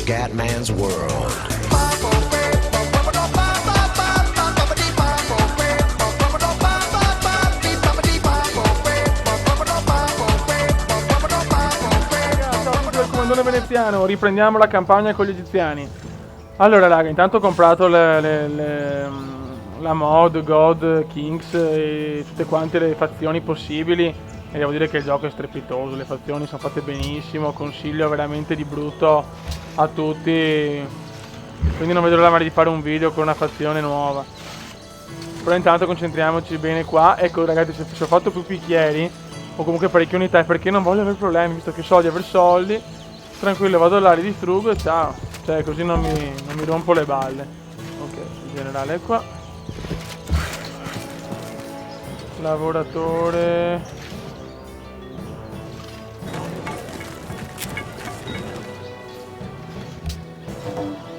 Scatman's World. Del comandone veneziano, riprendiamo la campagna con gli egiziani. Allora raga, intanto ho comprato la mod, God, Kings e tutte quante le fazioni possibili e devo dire che il gioco è strepitoso, le fazioni sono fatte benissimo, consiglio veramente di brutto a tutti, quindi non vedo l'ora di fare un video con una fazione nuova. Però intanto concentriamoci bene qua. Ecco ragazzi, se ho fatto più picchieri o comunque parecchie unità è perché non voglio avere problemi, visto che so di aver soldi, tranquillo, vado là, li distruggo e ciao. Cioè così non mi rompo le balle. Ok, il generale è qua. Lavoratore.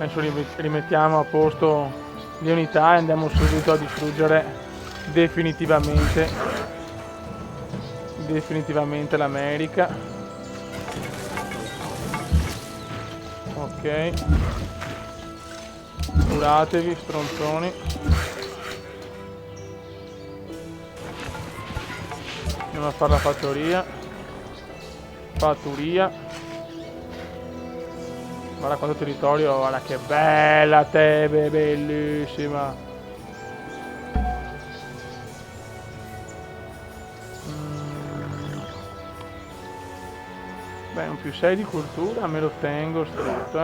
Adesso rimettiamo a posto le unità e andiamo subito a distruggere definitivamente l'America. Ok, curatevi stronzoni. Andiamo a fare la fattoria. Guarda quanto territorio, guarda che bella Tebe, bellissima. Beh, un più 6 di cultura me lo tengo stretto,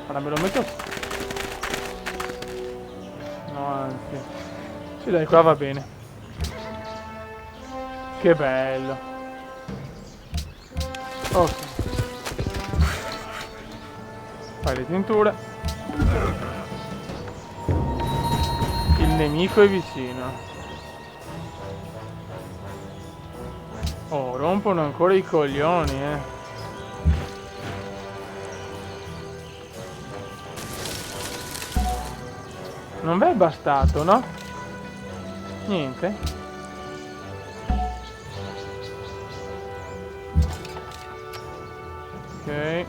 Ora me lo metto. No, anzi. Sì dai, qua va bene. Che bello. Ok. Fai le tinture. Il nemico è vicino. Oh, rompono ancora i coglioni, Non vi è bastato, no? Niente. Ok.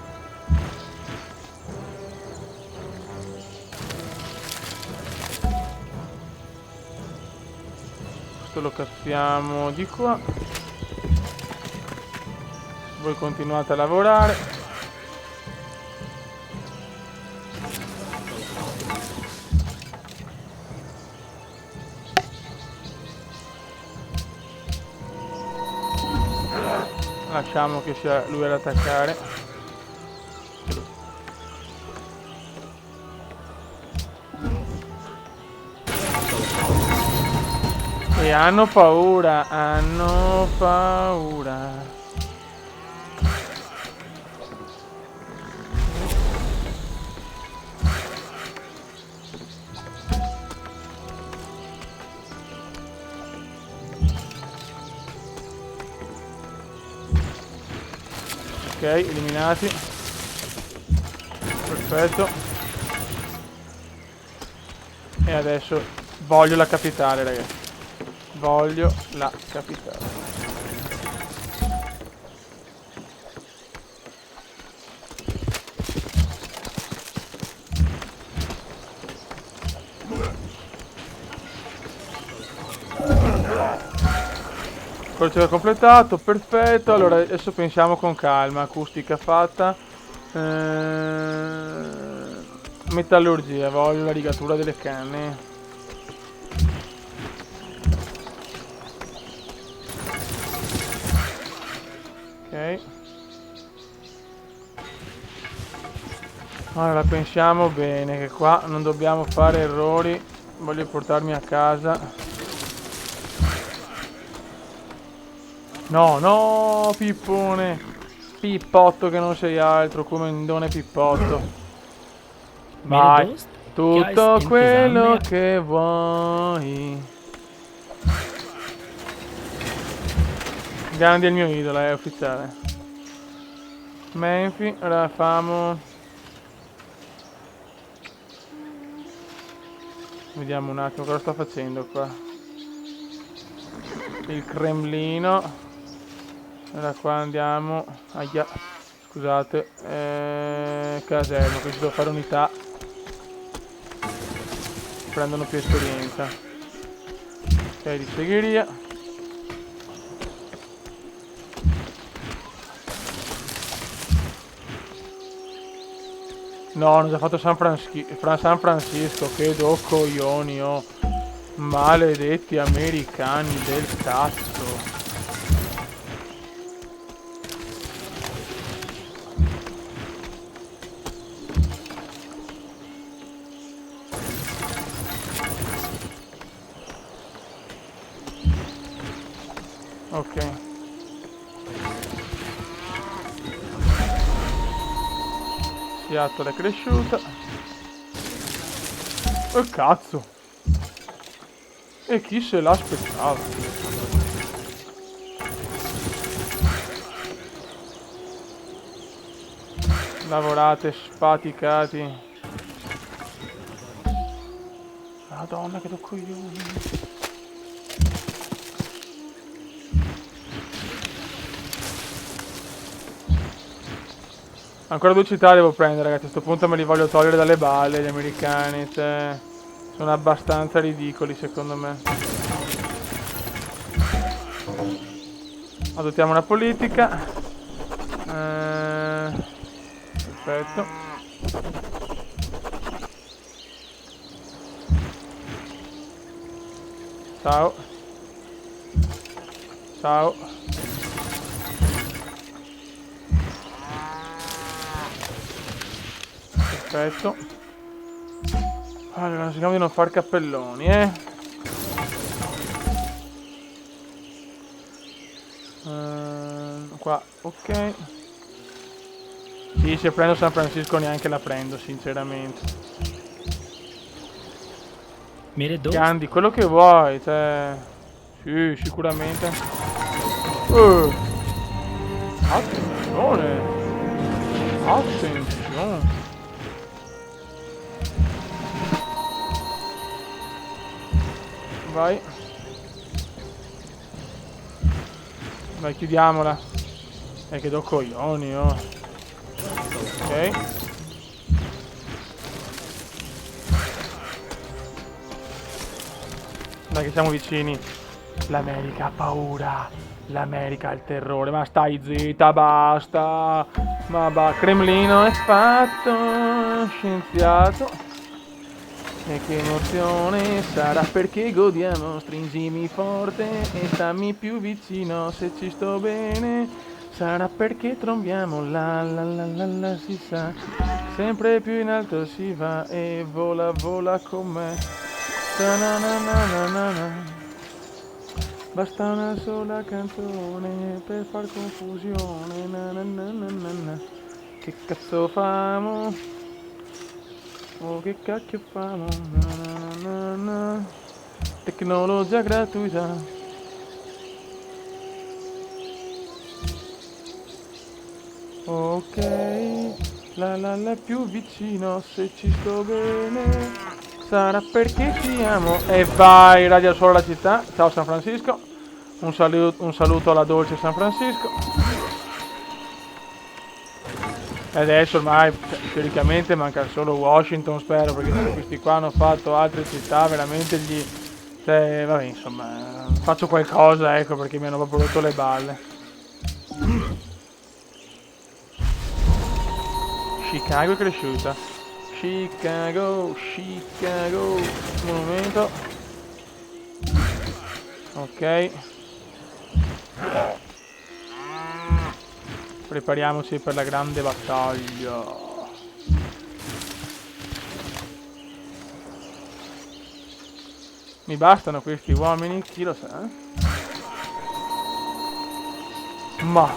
Questo lo cazziamo di qua. Voi continuate a lavorare. Lasciamo che sia lui ad attaccare. E hanno paura. Ok, eliminati. Perfetto. E adesso voglio la capitale, ragazzi. Voglio la capitale. Colcetto completato, perfetto. Allora adesso pensiamo con calma. Acustica fatta. Metallurgia, voglio la rigatura delle canne. Ok. Allora pensiamo bene che qua non dobbiamo fare errori. Voglio portarmi a casa. No, no, pippone. Pippotto che non sei altro, come un done pippotto. Vai, tutto quello che vuoi. Gandhi è il mio idolo, è ufficiale. Menfi, ora famo. Vediamo un attimo cosa sto facendo qua. Il Cremlino. Allora qua andiamo. Aia. Scusate. Casello, che ci devo fare unità. Prendono più esperienza. Ok, di segheria. No, hanno già fatto San Francisco, che do coglioni, oh. Maledetti americani del cazzo. Ok. Seattle è cresciuta. Oh cazzo. E chi se l'aspettava? Lavorate sfaticati. Madonna che do coglioni. Ancora 2 città devo prendere, ragazzi. A questo punto me li voglio togliere dalle balle gli americani. Cioè, sono abbastanza ridicoli secondo me. Adottiamo una politica. Perfetto. Ciao. Ciao. Perfetto. Allora, cerchiamo di non far cappelloni, qua, ok. Sì, se prendo San Francisco neanche la prendo, sinceramente. Gandhi, quello che vuoi, cioè... Sì, sicuramente. Attenzione! Attenzione! Vai. Vai, chiudiamola. Che do coglioni, oh. Ok. Dai che siamo vicini. L'America ha paura. L'America ha il terrore. Ma stai zitta, basta. Ma Cremlino è fatto. Scienziato. E che emozione sarà perché godiamo, stringimi forte e stammi più vicino se ci sto bene. Sarà perché trombiamo, la si sa, sempre più in alto si va e vola, vola con me. Ta-na-na-na-na-na. Basta una sola canzone per far confusione, na-na-na-na-na. Che cazzo famo? Oh che cacchio famo, na na na na. Tecnologia gratuita. Ok, la più vicino se ci sto bene. Sarà perché ci amo. E vai, radia solo la città. Ciao San Francisco. Un saluto alla dolce San Francisco. E adesso ormai teoricamente manca solo Washington, spero, perché questi qua hanno fatto altre città, veramente gli... Cioè, vabbè, insomma, faccio qualcosa, ecco, perché mi hanno proprio rotto le balle. Chicago è cresciuta. Chicago, Chicago. Un momento. Ok. Prepariamoci per la grande battaglia. Mi bastano questi uomini? Chi lo sa? Ma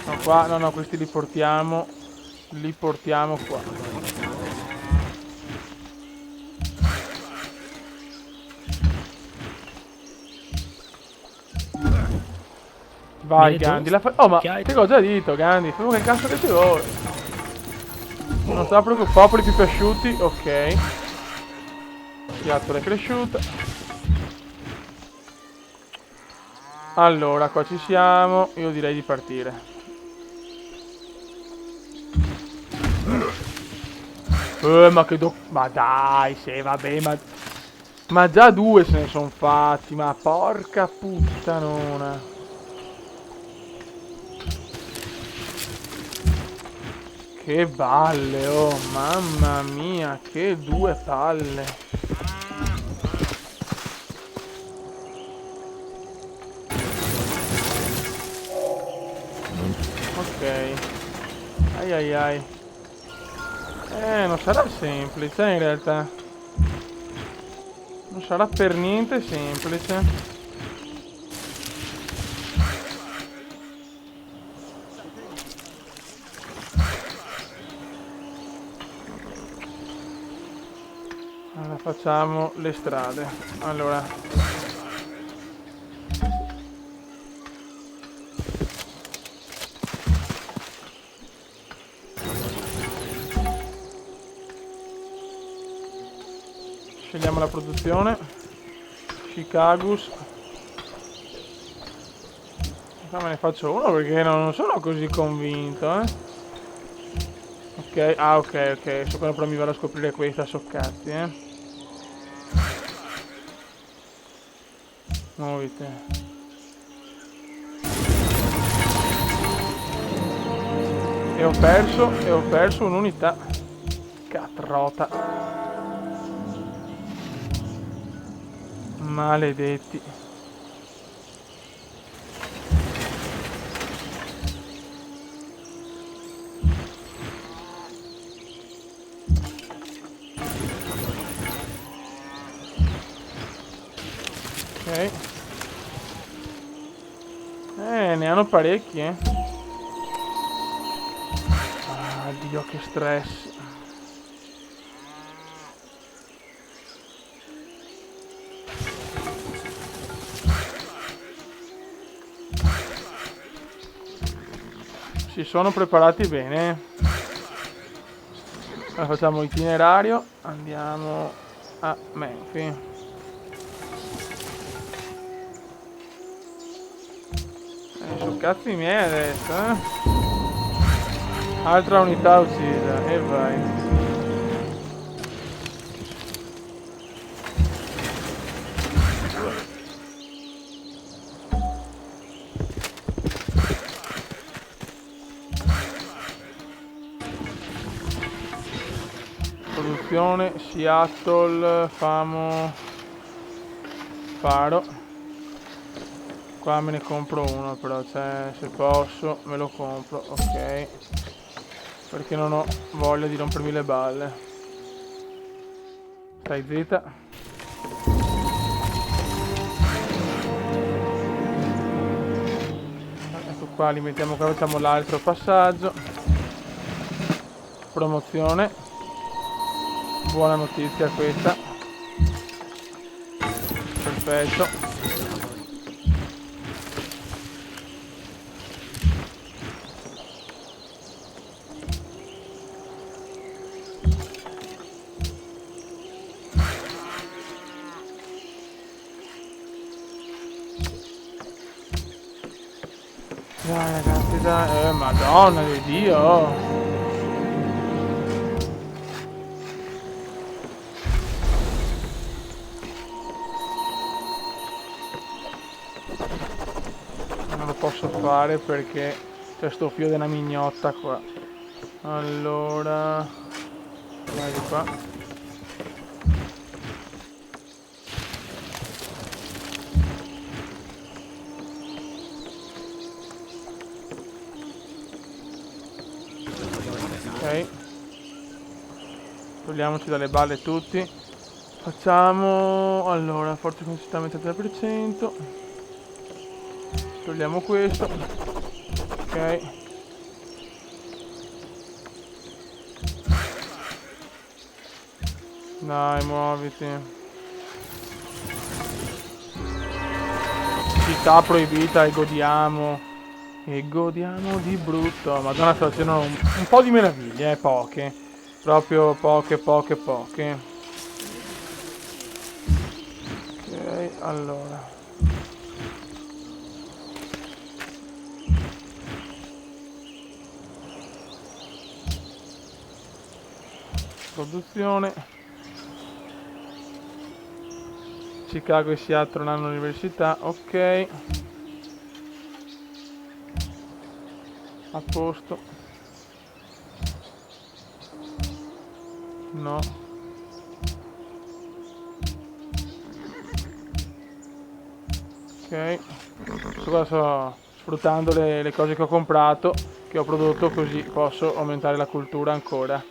no, qua, no, questi li portiamo qua. Vai Gandhi, oh ma che cosa hai detto Gandhi? Fai che cazzo che ci vuole? Non sta preoccupando, popoli più piaciuti, ok. Seattle è cresciuta. Allora, qua ci siamo, io direi di partire. Ma che ma dai, sì, vabbè, ma già due se ne sono fatti, ma porca puttanona. Che balle, oh, mamma mia, che due palle. Ok. Ai ai ai. Non sarà semplice in realtà. Non sarà per niente semplice. Allora facciamo le strade. Allora. Scegliamo la produzione. Chicagus. Me ne faccio uno perché non sono così convinto, eh. Ok, ah ok, ok. So quando però mi vado a scoprire questa, so cazzi, Muovite. E ho perso un'unità. Catrota. Maledetti. Ok. Ne hanno parecchi, Ah, Dio, che stress. Si sono preparati bene. Allora facciamo itinerario. Andiamo a Menfi. Su cazzi miei adesso, Altra unità uccisa. E vai. Produzione Seattle, famo Faro. Qua me ne compro uno però, cioè se posso me lo compro, ok. Perché non ho voglia di rompermi le balle. Stai zitta. Ecco qua, li mettiamo qua, facciamo l'altro passaggio. Promozione. Buona notizia questa. Perfetto. Dai ragazzi, dai. Madonna di Dio. Non lo posso fare perché c'è sto fio della mignotta qua. Allora, vai di qua. Ok. Togliamoci dalle balle tutti. Facciamo... Allora, forza consistente 3%. Togliamo questo. Ok. Dai, muoviti. Città proibita e godiamo. E godiamo di brutto. Madonna, sto facendo un po' di meraviglie, poche. Proprio poche, poche, poche. Ok, allora. produzione. Chicago e Seattle non hanno università, ok. A posto. No. Ok. Qua sto sfruttando le cose che ho comprato, che ho prodotto, così posso aumentare la cultura ancora.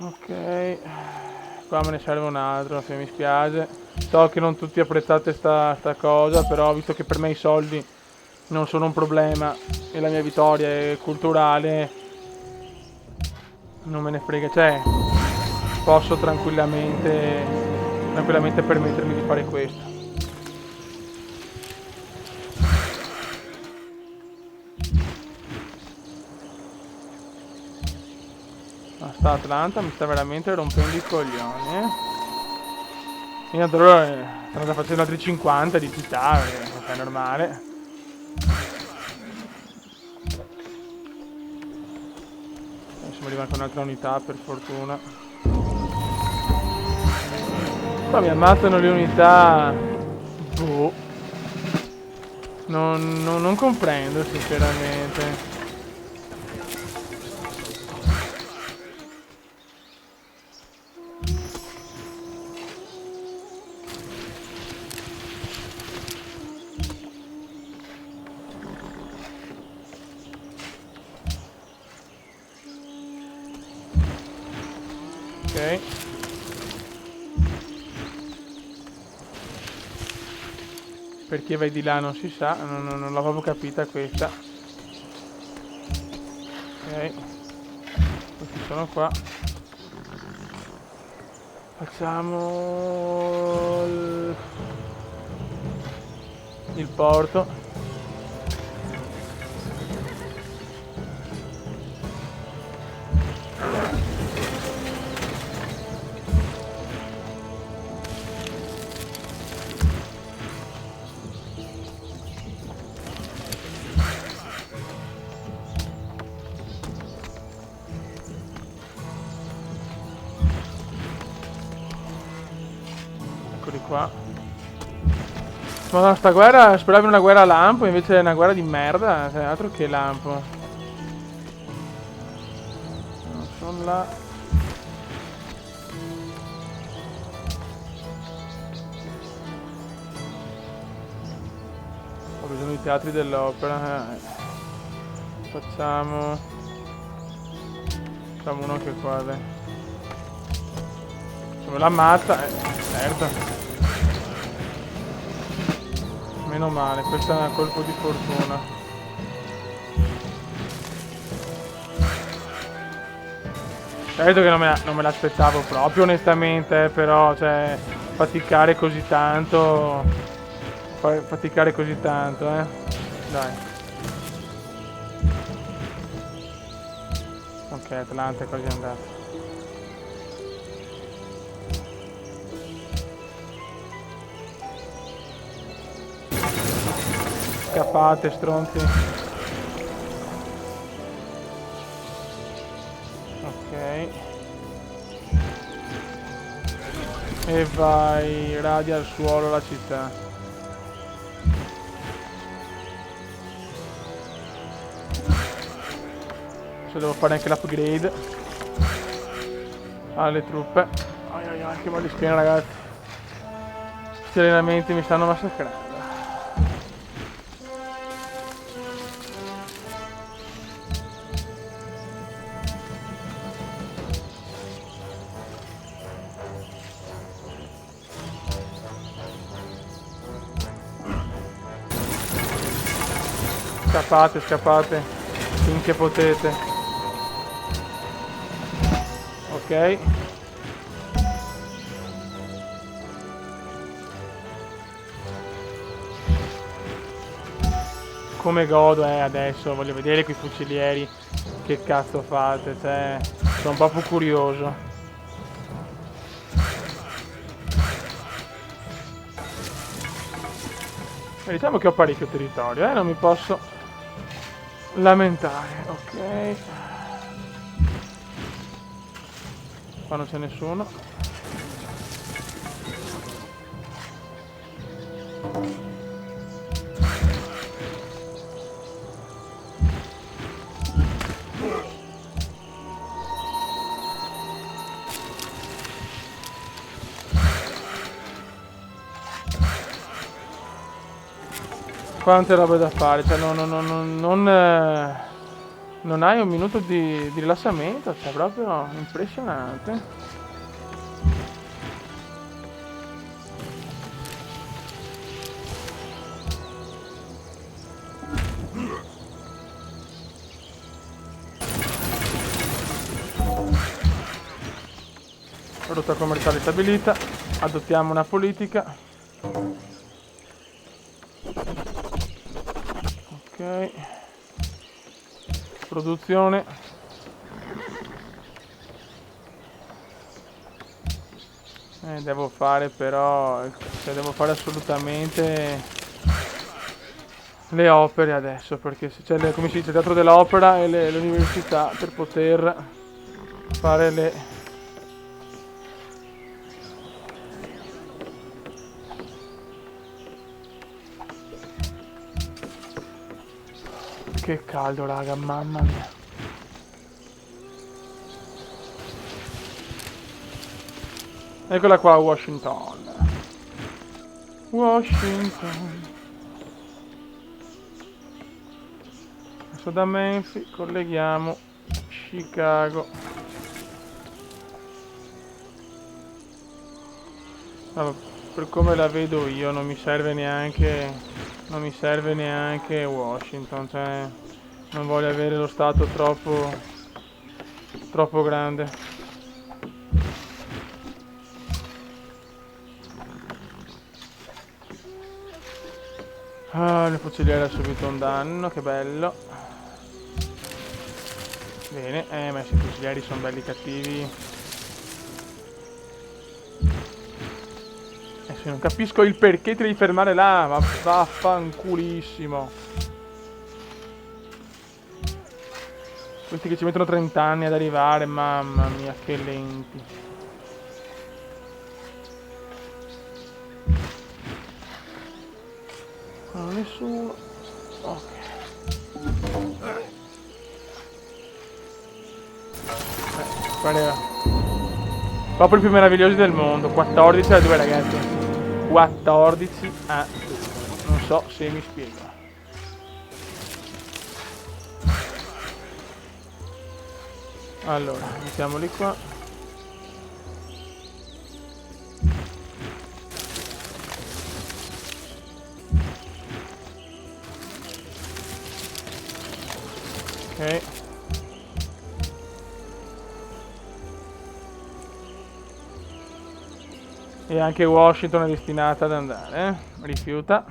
Ok. Qua me ne serve un altro, se mi spiace. So che non tutti apprezzate sta cosa, però visto che per me i soldi non sono un problema e la mia vittoria è culturale, non me ne frega, cioè posso tranquillamente permettermi di fare questo. Ma sta Atlanta mi sta veramente rompendo i coglioni, Io andrò, stanno già facendo altri 50 di città, è normale. Adesso mi arriva anche un'altra unità, per fortuna. Qua mi ammazzano le unità. Boh. Non comprendo, sinceramente. Ok. Perché vai di là non si sa, non l'ho proprio capita questa. Ok. Questi sono qua. Facciamo il porto. Eccoli qua. Ma sta guerra, speravo in una guerra a lampo, invece è una guerra di merda, cioè altro che lampo. Non sono là. Ho bisogno di teatri dell'opera. Facciamo uno anche qua, dai. Se me l'ammazza, certo. Meno male, questo è un colpo di fortuna. Certo che non me l'aspettavo proprio, onestamente, però, cioè, faticare così tanto. Faticare così tanto, Dai. Ok, Atlanta, così è andato. Scappate, stronzi. Ok. E vai, radia al suolo la città. Adesso devo fare anche l'upgrade alle truppe. Ai ai ai, che mal di schiena, ragazzi. Questi allenamenti mi stanno massacrando. Scappate, scappate, finché potete. Ok. Come godo, adesso voglio vedere quei fucilieri che cazzo fate, cioè, sono proprio curioso. E diciamo che ho parecchio territorio, non mi posso lamentare, ok. Qua non c'è nessuno. Quante robe da fare, cioè non hai un minuto di rilassamento, cioè proprio impressionante. Rotta commerciale stabilita, adottiamo una politica. Ok. Produzione. Devo fare però, cioè devo fare assolutamente le opere adesso, perché se c'è, come si dice, il teatro dell'opera e l'università per poter fare le... Che caldo, raga, mamma mia. Eccola qua, Washington. Washington. Adesso da Memphis colleghiamo Chicago. Allora, per come la vedo io non mi serve neanche Washington, cioè non voglio avere lo stato troppo grande. Ah, il fuciliere ha subito un danno, che bello. Bene, ma i fucilieri sono belli cattivi. Se non capisco il perché ti devi fermare là, ma vaffanculissimo. Questi che ci mettono 30 anni ad arrivare, mamma mia, che lenti. Non ho nessuno. Ok. Qual era? Proprio i più meravigliosi del mondo. 14 a 2, ragazzi. 14 a 2. Non so se mi spiego. Allora, mettiamoli qua. Ok. E anche Washington è destinata ad andare, rifiuta.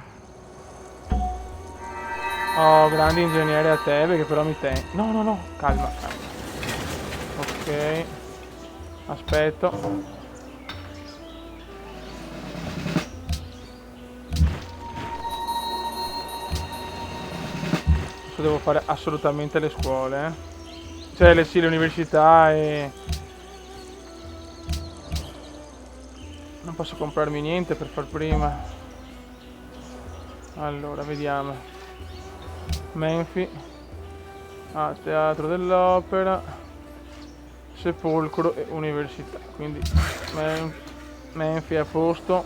Oh, grandi ingegneri a te, perché però mi te... No, calma. Ok. Aspetto. Adesso devo fare assolutamente le scuole, Cioè, le università e... Non posso comprarmi niente per far prima. Allora, vediamo. Memphis. Teatro dell'opera. Sepolcro e università. Quindi Memphis a posto.